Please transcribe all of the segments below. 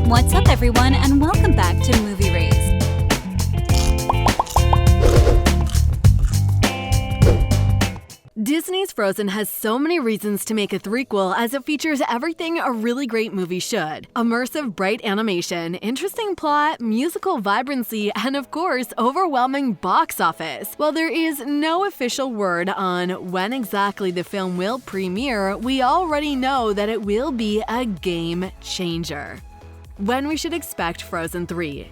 What's up, everyone, and welcome back to Movie Raised. Disney's Frozen has so many reasons to make a threequel, as it features everything a really great movie should. Immersive, bright animation, interesting plot, musical vibrancy, and of course, overwhelming box office. While there is no official word on when exactly the film will premiere, we already know that it will be a game changer. When we should expect Frozen 3.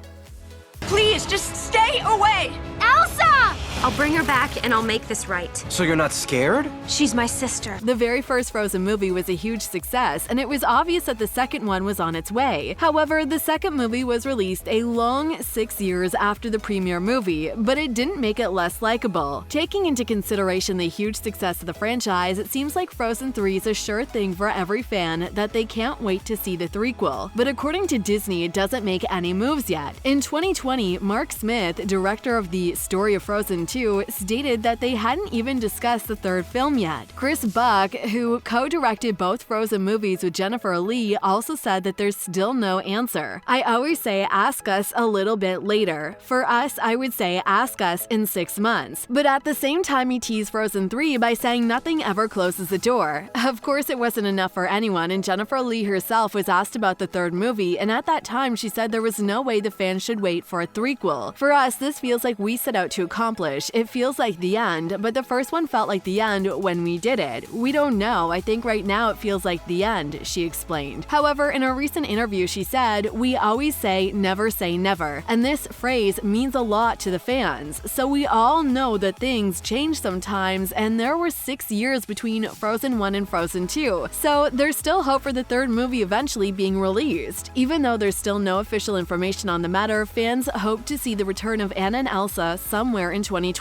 Please, just stay away! Elsa! I'll bring her back and I'll make this right. So you're not scared? She's my sister. The very first Frozen movie was a huge success, and it was obvious that the second one was on its way. However, the second movie was released a long 6 years after the premiere movie, but it didn't make it less likable. Taking into consideration the huge success of the franchise, it seems like Frozen 3 is a sure thing for every fan that they can't wait to see the threequel. But according to Disney, it doesn't make any moves yet. In 2020, Mark Smith, director of the Story of Frozen 2, stated that they hadn't even discussed the third film yet. Chris Buck, who co-directed both Frozen movies with Jennifer Lee, also said that there's still no answer. I always say ask us a little bit later. For us, I would say ask us in 6 months. But at the same time, he teased Frozen 3 by saying nothing ever closes the door. Of course, it wasn't enough for anyone, and Jennifer Lee herself was asked about the third movie, and at that time she said there was no way the fans should wait for a threequel. For us, this feels like we set out to accomplish. It feels like the end, but the first one felt like the end when we did it. We don't know. I think right now it feels like the end, she explained. However, in a recent interview, she said, "We always say never say never, and this phrase means a lot to the fans. So we all know that things change sometimes, and there were 6 years between Frozen 1 and Frozen 2. So there's still hope for the third movie eventually being released. Even though there's still no official information on the matter, fans hope to see the return of Anna and Elsa somewhere in 2025.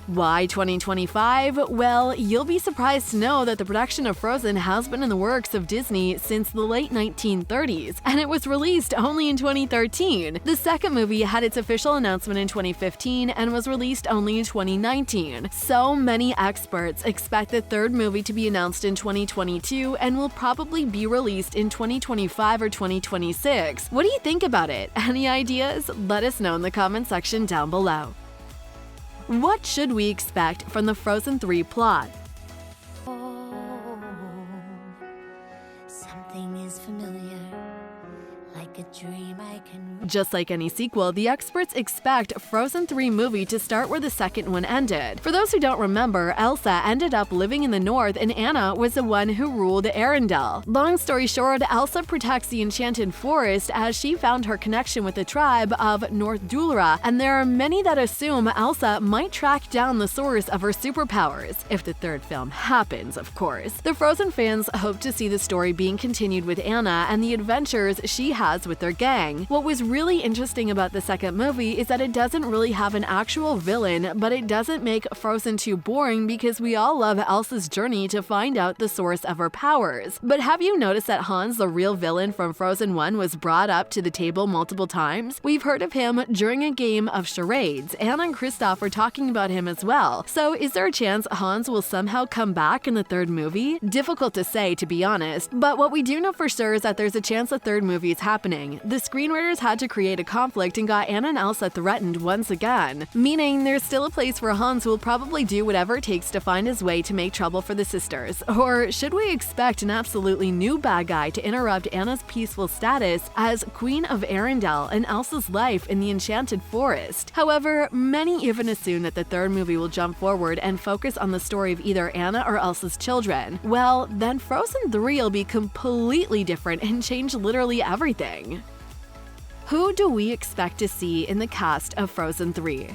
Why 2025? Well, you'll be surprised to know that the production of Frozen has been in the works of Disney since the late 1930s, and it was released only in 2013. The second movie had its official announcement in 2015 and was released only in 2019. So many experts expect the third movie to be announced in 2022 and will probably be released in 2025 or 2026. What do you think about it? Any ideas? Let us know in the comment section down below. What should we expect from the Frozen 3 plot? Something is familiar, like a dream I can. Just like any sequel, the experts expect Frozen 3 movie to start where the second one ended. For those who don't remember, Elsa ended up living in the north and Anna was the one who ruled Arendelle. Long story short, Elsa protects the enchanted forest as she found her connection with the tribe of North Dulra, and there are many that assume Elsa might track down the source of her superpowers, if the third film happens, of course. The Frozen fans hope to see the story being continued with Anna and the adventures she has with their gang. What was really interesting about the second movie is that it doesn't really have an actual villain, but it doesn't make Frozen 2 boring because we all love Elsa's journey to find out the source of her powers. But have you noticed that Hans, the real villain from Frozen 1, was brought up to the table multiple times? We've heard of him during a game of charades. Anna and Christophe were talking about him as well. So is there a chance Hans will somehow come back in the third movie? Difficult to say, to be honest, but what we do know for sure is that there's a chance the third movie is happening. The screenwriters had to create a conflict and got Anna and Elsa threatened once again, meaning there's still a place where Hans will probably do whatever it takes to find his way to make trouble for the sisters. Or should we expect an absolutely new bad guy to interrupt Anna's peaceful status as Queen of Arendelle and Elsa's life in the Enchanted Forest? However, many even assume that the third movie will jump forward and focus on the story of either Anna or Elsa's children. Well, then Frozen 3 will be completely different and change literally everything. Who do we expect to see in the cast of Frozen 3?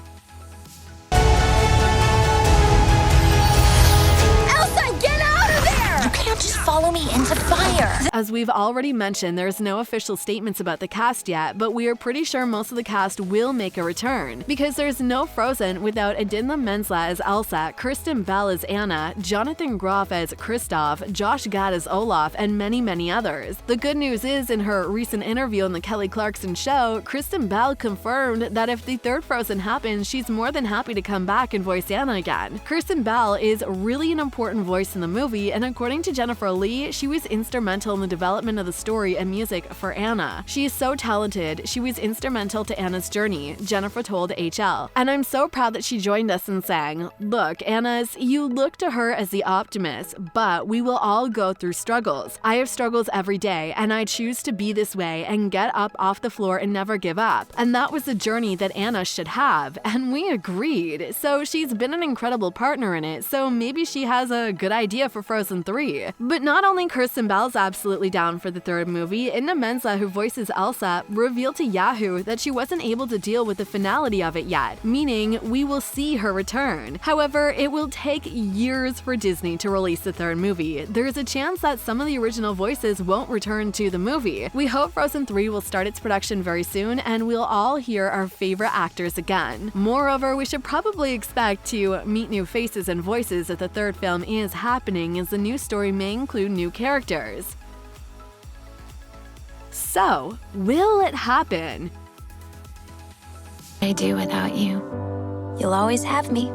Elsa, get out of there! You can't just follow me into fire. As we've already mentioned, there's no official statements about the cast yet, but we are pretty sure most of the cast will make a return, because there's no Frozen without Idina Menzel as Elsa, Kristen Bell as Anna, Jonathan Groff as Christophe, Josh Gad as Olaf, and many others. The good news is, in her recent interview on the Kelly Clarkson show, Kristen Bell confirmed that if the third Frozen happens, she's more than happy to come back and voice Anna again. Kristen Bell is really an important voice in the movie, and according to Jennifer Lee, she was instrumental in the development of the story and music for Anna. She is so talented, she was instrumental to Anna's journey, Jennifer told HL. And I'm so proud that she joined us and sang, "Look, Anna's, you look to her as the optimist, but we will all go through struggles. I have struggles every day, and I choose to be this way and get up off the floor and never give up." And that was the journey that Anna should have, and we agreed. So she's been an incredible partner in it, so maybe she has a good idea for Frozen 3. But not only Kristen Bell's absolutely down for the third movie, Idina Menzel, who voices Elsa, revealed to Yahoo that she wasn't able to deal with the finality of it yet, meaning we will see her return. However, it will take years for Disney to release the third movie. There's a chance that some of the original voices won't return to the movie. We hope Frozen 3 will start its production very soon, and we'll all hear our favorite actors again. Moreover, we should probably expect to meet new faces and voices if the third film is happening, as the new story may include new characters. So, will it happen? I do without you. You'll always have me.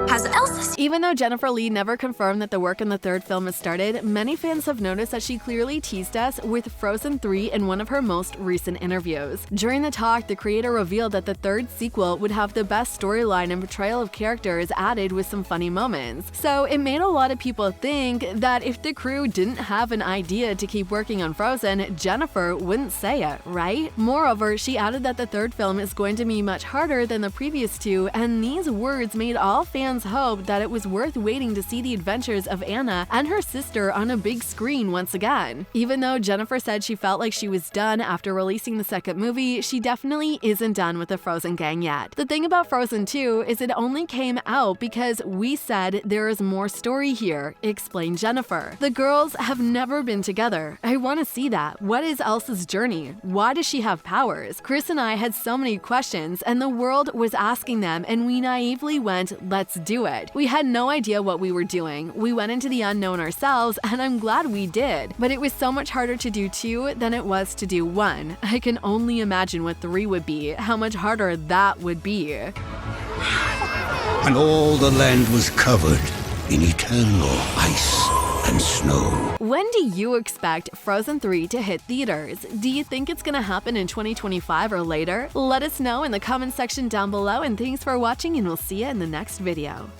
Has Elsa Even though Jennifer Lee never confirmed that the work on the third film has started, many fans have noticed that she clearly teased us with Frozen 3 in one of her most recent interviews. During the talk, the creator revealed that the third sequel would have the best storyline and portrayal of characters added with some funny moments. So it made a lot of people think that if the crew didn't have an idea to keep working on Frozen, Jennifer wouldn't say it, right? Moreover, she added that the third film is going to be much harder than the previous two, and these words made all fans hope that it was worth waiting to see the adventures of Anna and her sister on a big screen once again. Even though Jennifer said she felt like she was done after releasing the second movie, she definitely isn't done with the Frozen gang yet. The thing about Frozen 2 is it only came out because we said there is more story here, explained Jennifer. The girls have never been together. I want to see that. What is Elsa's journey? Why does she have powers? Chris and I had so many questions, and the world was asking them, and we naively went, let's do it. We had no idea what we were doing. We went into the unknown ourselves, and I'm glad we did. But it was so much harder to do 2 than it was to do 1. I can only imagine what 3 would be, how much harder that would be. And all the land was covered in eternal ice and snow. When do you expect Frozen 3 to hit theaters? Do you think it's gonna happen in 2025 or later? Let us know in the comment section down below, and thanks for watching, and we'll see you in the next video.